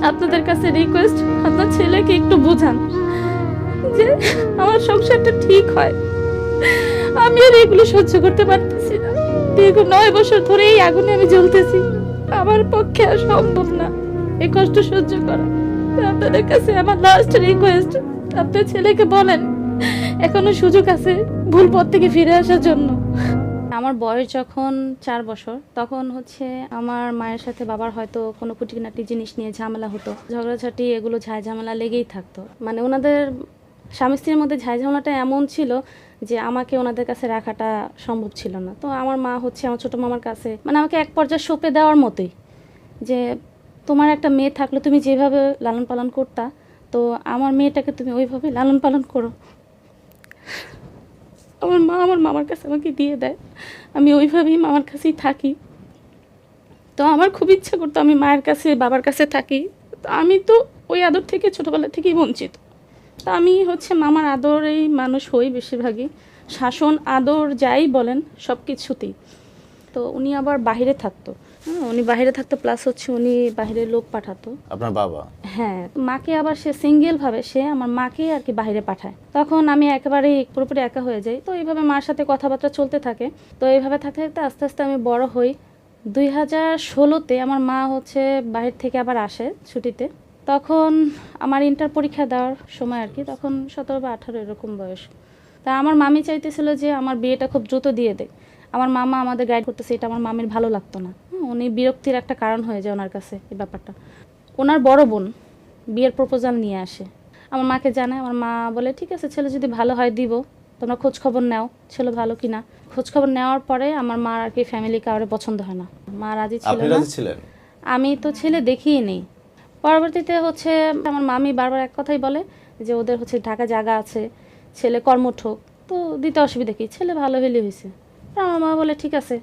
আপনাদের কাছে রিকোয়েস্ট, আপনার ছেলেকে একটু বোঝান যে আমার সংসারটা ঠিক হয়। আমি আর এগুলো সহ্য করতে পারতেছি না। দীর্ঘ 9 বছর ধরে এই আগুনে আমি জ্বলতেছি। আমার পক্ষে আর সম্ভব না এই কষ্ট সহ্য করা। আপনাদের কাছে আমার লাস্ট রিকোয়েস্ট, আপনার ছেলেকে বলেন এখনো সুযোগ আছে ভুল পথ থেকে ফিরে আসার জন্য। আমার বয়স যখন 4 বছর, তখন হচ্ছে আমার মায়ের সাথে বাবার হয়তো কোনো খুঁটিনাটি জিনিস নিয়ে ঝামেলা হতো, ঝগড়াঝাটি, এগুলো ঝামেলা লেগেই থাকতো। মানে ওনাদের স্বামী স্ত্রীর মধ্যে ঝামেলাটা এমন ছিল যে আমাকে ওনাদের কাছে রাখাটা সম্ভব ছিল না। তো আমার মা হচ্ছে আমার ছোটো মামার কাছে, মানে আমাকে এক পর্যায়ে সঁপে দেওয়ার মতোই, যে তোমার একটা মেয়ে থাকলে তুমি যেভাবে লালন পালন করতা, তো আমার মেয়েটাকে তুমি ওইভাবে লালন পালন করো। আমার মা আমার মামার কাছে আমাকে দিয়ে দেয়, আমি ওইভাবেই মামার কাছেই থাকি। তো আমার খুব ইচ্ছা করতো আমি মায়ের কাছে বাবার কাছে থাকি। তো আমি তো ওই আদর থেকে ছোটোবেলা থেকেই বঞ্চিত। তো আমি হচ্ছে মামার আদরেই মানুষ হই বেশিরভাগই, শাসন আদর যাই বলেন সব কিছুতেই। তো উনি আবার বাইরে থাকতো, উনি বাইরে থাকতো, প্লাস হচ্ছে উনি বাইরে লোক পাঠাতো। আপনার বাবা? হ্যাঁ, মাকে আবার সে সিঙ্গেল ভাবে সে আমার মাকে আর কি বাইরে পাঠায়। তখন আমি একেবারেই পুরোপুরি একা হয়ে যাই। তো এইভাবে মার সাথে কথাবার্তা চলতে থাকে। তো এইভাবে থাকতে থাকতে আস্তে আস্তে আমি বড় হই। 2016-তে আমার মা হচ্ছে বাইরে থেকে আবার আসে ছুটিতে। তখন আমার ইন্টার পরীক্ষা দেওয়ার সময় আর কি, তখন 17 বা 18 এরকম বয়স। তা আমার মামি চাইতেছিল যে আমার বিয়েটা খুব দ্রুত দিয়ে দেয়। আমার মামা আমাদের গাইড করতেছে, এটা আমার মামির ভালো লাগতো না। উনি বিরক্তির একটা কারণ হয়ে যায় ওনার কাছে এই ব্যাপারটা। ওনার বড় বোন বিয়ের প্রপোজাল নিয়ে আসে, আমার মাকে জানায়। আমার মা বলে ঠিক আছে, ছেলে যদি ভালো হয় দিব, তোমরা খোঁজ খবর নাও ছেলে ভালো কিনা। খোঁজ খবর নেওয়ার পরে আমার মার আর কি ফ্যামিলি কাউরে পছন্দ হয় না, মা রাজি ছিল আপনি না। রাজি ছিলেন? আমি তো ছেলে দেখিই নেই। পরবর্তীতে হচ্ছে আমার মামি বারবার এক কথাই বলে যে ওদের হচ্ছে ঢাকা জায়গা আছে, ছেলে কর্মঠোক, তো দিতে অসুবিধা কি, ছেলে ভালো হলে হয়েছে। আমার মা বলে ঠিক আছে,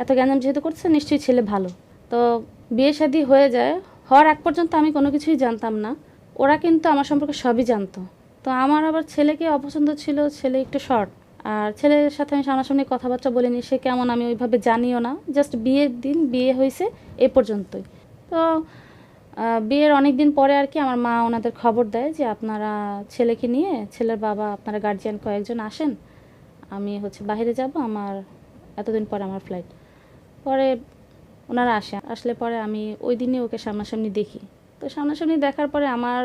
এত জ্ঞান যেহেতু করছে নিশ্চয়ই ছেলে ভালো। তো বিয়ে শাদী হয়ে যায়। হওয়ার আগ পর্যন্ত আমি কোনো কিছুই জানতাম না, ওরা কিন্তু আমার সম্পর্কে সবই জানতো। তো আমার আবার ছেলেকে অপছন্দ ছিল, ছেলে একটু শর্ট, আর ছেলের সাথে আমি সামনাসামনি কথাবার্তা বলিনি, সে কেমন আমি ওইভাবে জানিও না। জাস্ট বিয়ের দিন বিয়ে হয়েছে এ পর্যন্তই। তো বিয়ের অনেক দিন পরে আর কি আমার মা ওনাদের খবর দেয় যে আপনারা ছেলেকে নিয়ে, ছেলের বাবা আপনারা গার্জিয়ান কয়েকজন আসেন, আমি হচ্ছে বাইরে যাব, আমার এতদিন পরে আমার ফ্লাইট। পরে ওনারা আসলে পরে আমি ওই দিনই ওকে সামনাসামনি দেখি। তো সামনাসামনি দেখার পরে আমার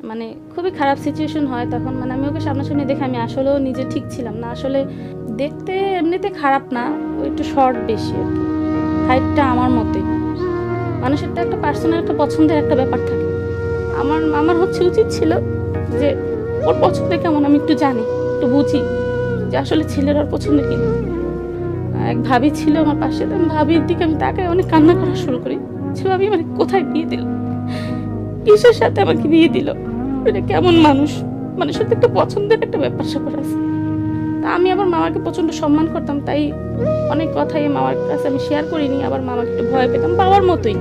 মানে খুবই খারাপ সিচুয়েশন হয় তখন। মানে আমি ওকে সামনাসামনি দেখে আমি আসলেও নিজে ঠিক ছিলাম না। আসলে দেখতে এমনিতে খারাপ না, ও একটু শর্ট বেশি আর কি, হাইটটা আমার মতোই। মানুষের তো একটা পার্সোনাল একটা পছন্দের একটা ব্যাপার থাকে। আমার হচ্ছে উচিত ছিল যে ওর পছন্দ কেমন আমি একটু জানি, একটু বুঝি যে আসলে ছেলের ওর পছন্দ কি। এক ভাবি ছিল আমার পাশে, তো আমি ভাবির দিকে আমি তাকায় অনেক কান্না করা শুরু করি যে ভাবি মানে কোথায় বিয়ে দিল, কিসের সাথে আমাকে বিয়ে দিল, এটা কেমন মানুষ, মানুষের তো একটা পছন্দের একটা ব্যাপার স্যাপার আছে। তা আমি আবার মামাকে প্রচন্ড সম্মান করতাম, তাই অনেক কথাই মামার কাছে আমি শেয়ার করিনি। আবার মামাকে একটু ভয় পেতাম, বাবার মতোই,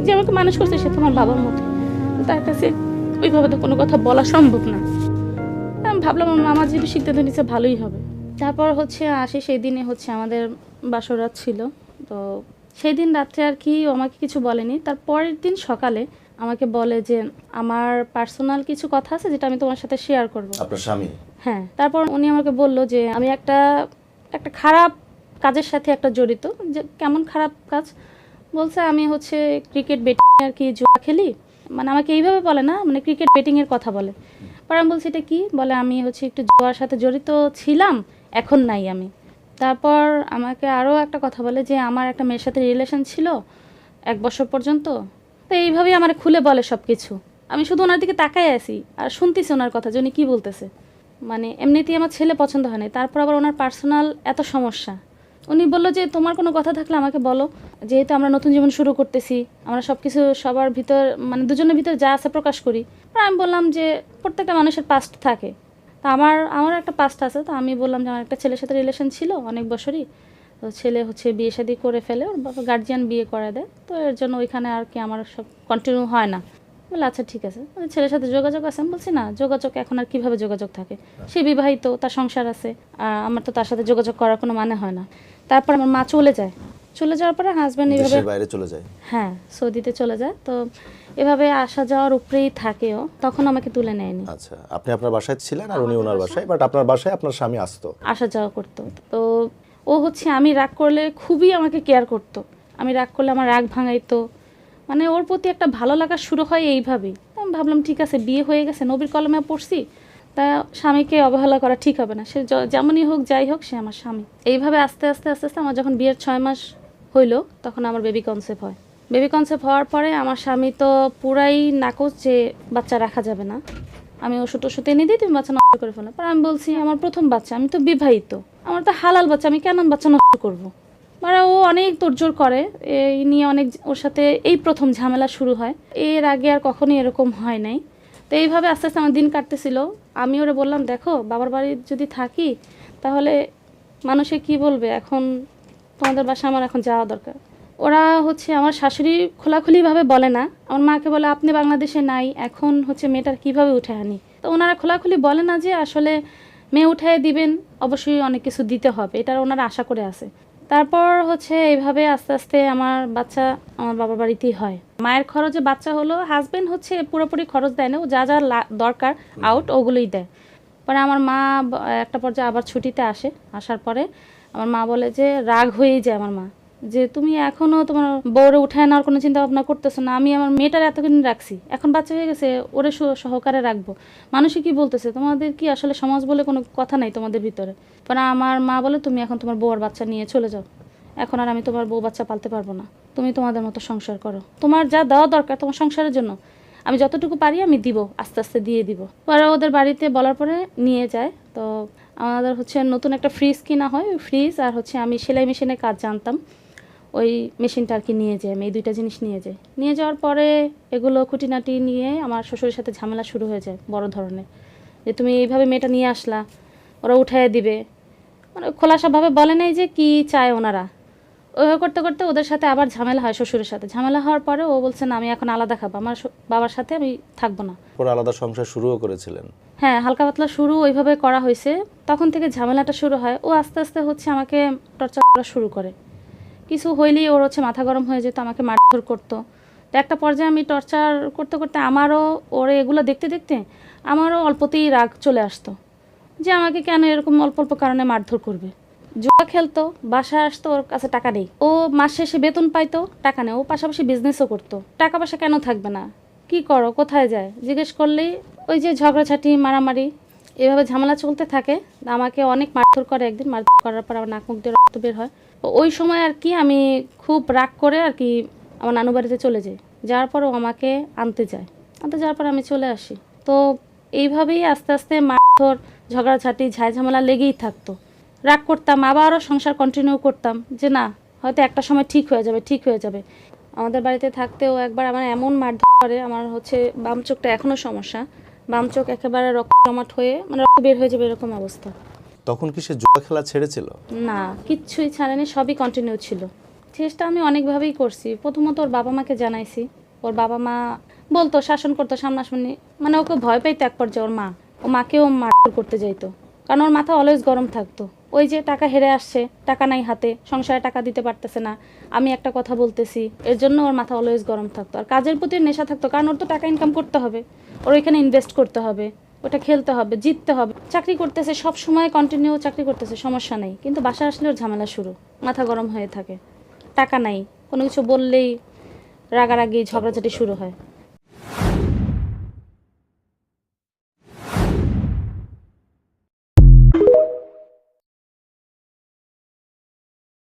যে আমাকে মানুষ করছে সে তোমার বাবার মতো, তার কাছে ওইভাবে তো কোনো কথা বলা সম্ভব না। আমি ভাবলাম আমার মামা যেহেতু সিদ্ধান্ত নিচ্ছে ভালোই হবে। তারপর হচ্ছে আসি, সেই দিনে হচ্ছে আমাদের বাসরাত ছিল। তো সেই দিন রাত্রে আর কি ও আমাকে কিছু বলেনি। তার পরের দিন সকালে আমাকে বলে যে আমার পার্সোনাল কিছু কথা আছে যেটা আমি তোমার সাথে শেয়ার করবো। আপনার স্বামী? হ্যাঁ। তারপর উনি আমাকে বললো যে আমি একটা খারাপ কাজের সাথে একটা জড়িত। যে কেমন খারাপ কাজ বলছে, আমি হচ্ছে ক্রিকেট বেটিং আর কি জুয়া খেলি, মানে আমাকে এইভাবে বলে না, মানে ক্রিকেট বেটিংয়ের কথা বলে। পরে আমি বলছি এটা কি, বলে আমি হচ্ছে একটু জুয়ার সাথে জড়িত ছিলাম, এখন নাই আমি। তারপর আমাকে আরও একটা কথা বলে যে আমার একটা মেয়ের সাথে রিলেশন ছিল 1 বছর পর্যন্ত। তো এইভাবেই আমার খুলে বলে সব কিছু। আমি শুধু ওনার দিকে তাকাই আছি আর শুনতেছি ওনার কথা যে উনি কী বলতেছে। মানে এমনিতেই আমার ছেলে পছন্দ হয় না, তারপর আবার ওনার পার্সোনাল এত সমস্যা। উনি বললো যে তোমার কোনো কথা থাকলে আমাকে বলো, যেহেতু আমরা নতুন জীবন শুরু করতেছি, আমরা সব কিছু সবার ভিতর মানে দুজনের ভিতর যা আছে প্রকাশ করি। আমি বললাম যে প্রত্যেকটা মানুষের পাস্ট থাকে, তা আমার একটা পাস্ট আছে। তো আমি বললাম যে আমার একটা ছেলের সাথে রিলেশন ছিল অনেক বছরই, তো ছেলে হচ্ছে বিয়ে শাদী করে ফেলে, ওর বাবা গার্জিয়ান বিয়ে করে দেয়, তো এর জন্য ওইখানে আর কি আমার সব কন্টিনিউ হয় না। বলে আচ্ছা ঠিক আছে, ছেলের সাথে যোগাযোগ আছে। আমি বলছি না, যোগাযোগ এখন আর কীভাবে যোগাযোগ থাকে, সে বিবাহিত, তার সংসার আছে, আমার তো তার সাথে যোগাযোগ করার কোনো মানে হয় না। তারপর আমার মা চলে যাওয়ার পরে হাজব্যান্ড এইভাবে দেশের বাইরে চলে যায়। হ্যাঁ সৌদিতে চলে যায়। তো এভাবে আসা যাওয়ার উপরেই থাকেও, তখন আমাকে তুলে নেয়নি। আচ্ছা, আপনি আপনার বাসায় ছিলেন আর উনি ওনার বাসায়, বাট আপনার বাসায় আপনার স্বামী আসতো? আসা যাওয়া করতো। তো ও হচ্ছে আমি রাগ করলে খুবই আমাকে কেয়ার করতো, আমি রাগ করলে আমার রাগ ভাঙাইতো, মানে ওর প্রতি একটা ভালো লাগা শুরু হয় এইভাবেই। আমি ভাবলাম ঠিক আছে, বিয়ে হয়ে গেছে, নবীর কলমে পড়ছি, তা স্বামীকে অবহেলা করা ঠিক হবে না, সে যেমনই হোক যাই হোক সে আমার স্বামী। এইভাবে আস্তে আস্তে আস্তে আস্তে আমার যখন বিয়ের 6 মাস হইলো তখন আমার বেবি কনসেপ্ট হয়। বেবি কনসেপ্ট হওয়ার পরে আমার স্বামী তো পুরাই নাকচ যে বাচ্চা রাখা যাবে না, আমি ওষুধ ওষুধ এনে দিই, তুমি বাচ্চা নষ্ট করে ফেলো। পর আমি বলছি আমার প্রথম বাচ্চা, আমি তো বিবাহিত, আমার তো হালাল বাচ্চা, আমি কেন বাচ্চা নষ্ট করবো। মানে ও অনেক তোড়জোড় করে, এই নিয়ে অনেক ওর সাথে এই প্রথম ঝামেলা শুরু হয়। এর আগে আর কখনোই এরকম হয় নাই। তো এইভাবে আস্তে আস্তে আমার দিন কাটতেছিল। আমি ওরে বললাম দেখো বাবার বাড়ি যদি থাকি তাহলে মানুষে কি বলবে, এখন তোমাদের বাসা আমার এখন যাওয়া দরকার। ওরা হচ্ছে আমার শাশুড়ি খোলাখুলিভাবে বলে না, আমার মাকে বলে আপনি বাংলাদেশে নাই, এখন হচ্ছে মেয়েটার কিভাবে উঠে আনি। তো ওনারা খোলাখুলি বলে না যে আসলে মেয়ে উঠায় দিবেন, অবশ্যই অনেক কিছু দিতে হবে, এটা ওনারা আশা করে আছে। তারপর হচ্ছে এইভাবে আস্তে আস্তে আমার বাচ্চা আমার বাবার বাড়িতেই হয়। মায়ের খরচে বাচ্চা হলো, হাজবেন্ড হচ্ছে পুরোপুরি খরচ দেয় না, ও যা যা দরকার আউট ওগুলোই দেয়। পরে আমার মা একটা পর্যায়ে আবার ছুটিতে আসে, আসার পরে আমার মা বলে যে রাগ হয়েই যায় আমার মা, যে তুমি এখনো তোমার বউরে উঠায় নেওয়ার কোনো চিন্তা ভাবনা করতেছো না, আমি আমার মেয়েটার এতদিন রাখছি, এখন বাচ্চা হয়ে গেছে, ওরে সহকারে রাখবো, মানুষে কি বলতেছে, তোমাদের কি আসলে সমাজ বলে কোনো কথা নাই তোমাদের ভিতরে। পরে আমার মা বলে তুমি এখন তোমার বউর বাচ্চা নিয়ে চলে যাও, এখন আর আমি তোমার বউ বাচ্চা পালতে পারবো না, তুমি তোমাদের মতো সংসার করো, তোমার যা দেওয়া দরকার তোমার সংসারের জন্য আমি যতটুকু পারি আমি দিব, আস্তে আস্তে দিয়ে দিব। পরে ওদের বাড়িতে বলার পরে নিয়ে যায়। তো আমাদের হচ্ছে নতুন একটা ফ্রিজ কিনা হয়, ওই ফ্রিজ আর হচ্ছে আমি সেলাই মেশিনের কাজ জানতাম, ওই মেশিনটা আর কি নিয়ে যাই, আমি এই দুইটা জিনিস নিয়ে যাই। নিয়ে যাওয়ার পরে এগুলো খুঁটিনাটি নিয়ে আমার শ্বশুরের সাথে ঝামেলা শুরু হয়ে যায় বড় ধরনের, যে তুমি এইভাবে মেয়েটা নিয়ে আসলা, ওরা উঠাইয়া দিবে, মানে খোলাসাভাবে বলে নাই যে কি চায় ওনারা। ওইভাবে করতে করতে ওদের সাথে আবার ঝামেলা হয়, শ্বশুরের সাথে ঝামেলা হওয়ার পরে ও বলছে না আমি এখন আলাদা খাবো, আমার বাবার সাথে আমি থাকবো না। পরে আলাদা সংসার শুরুও করেছিলেন? হ্যাঁ হালকা পাতলা শুরু ওইভাবে করা হয়েছে, তখন থেকে ঝামেলাটা শুরু হয়। ও আস্তে আস্তে হচ্ছে আমাকে টর্চার করা শুরু করে, কিছু হইলেই ওর হচ্ছে মাথা গরম হয়ে যেত, আমাকে মারধর করতো। তো একটা পর্যায়ে আমি টর্চার করতে করতে আমারও ওরে এগুলো দেখতে দেখতে আমারও অল্পতেই রাগ চলে আসতো, যে আমাকে কেন এরকম অল্প অল্প কারণে মারধর করবে। জুয়া খেলতো, বাসায় আসতো, ওর কাছে টাকা নেই, ও মাস শেষে বেতন পাইতো, টাকা নেই, ও পাশাপাশি বিজনেসও করতো, টাকা পয়সা কেন থাকবে না, কি করো কোথায় যায় জিজ্ঞেস করলেই ওই যে ঝগড়াঝাটি মারামারি এভাবে ঝামেলা চলতে থাকে। আমাকে অনেক মারধর করে, একদিন মারধর করার পর আমার নাক মুখ দিয়ে রক্ত বের হয়। ওই সময় আর কি আমি খুব রাগ করে আর কি আমার নানু বাড়িতে চলে যাই, যাওয়ার পর ও আমাকে আনতে যাওয়ার পর আমি চলে আসি। তো এইভাবেই আস্তে আস্তে মারধর ঝগড়াঝাটি ঝামেলা লেগেই থাকতো। রাগ করতাম, আবারও সংসার কন্টিনিউ করতাম যে না হয়তো একটা সময় ঠিক হয়ে যাবে ঠিক হয়ে যাবে। আমাদের বাড়িতে থাকতেও একবার আমার এমন মারধর করে, আমার হচ্ছে বাম চোখটা এখনও সমস্যা, বাম চোখ একেবারে রক্ত জমাট হয়ে মানে রক্ত বের হয়ে যাবে এরকম অবস্থা। তখন কি সে জুয়া খেলা ছেড়েছিল? না কিচ্ছুই ছাড়েনি, সবই কন্টিনিউ ছিল। চেষ্টা আমি অনেকভাবেই করছি, প্রথমত ওর বাবা মাকে জানাইছি, ওর বাবা মা বলতো শাসন করতো সামনাসামনি, মানে ওকে ভয় পাইতো এক পর্যায়ে ওর মা, ও মাকেও মারধর করতে যাইতো, কারণ ওর মাথা অলওয়েজ গরম থাকতো। ওই যে টাকা হেরে আসছে, টাকা নাই হাতে, সংসারে টাকা দিতে পারতেছে না, আমি একটা কথা বলতেছি, এর জন্য ওর মাথা অলওয়েজ গরম থাকতো। আর কাজের প্রতি নেশা থাকতো, কারণ ওর তো টাকা ইনকাম করতে হবে, ওর এখানে ইনভেস্ট করতে হবে, ওটা খেলতে হবে, জিততে হবে। চাকরি করতেছে, সব সময় কন্টিনিউ চাকরি করতেছে, সমস্যা নেই, কিন্তু বাসায় আসলে ওর ঝামেলা শুরু, মাথা গরম হয়ে থাকে, টাকা নাই, কোনো কিছু বললেই রাগারাগি ঝগড়াঝাটি শুরু হয়।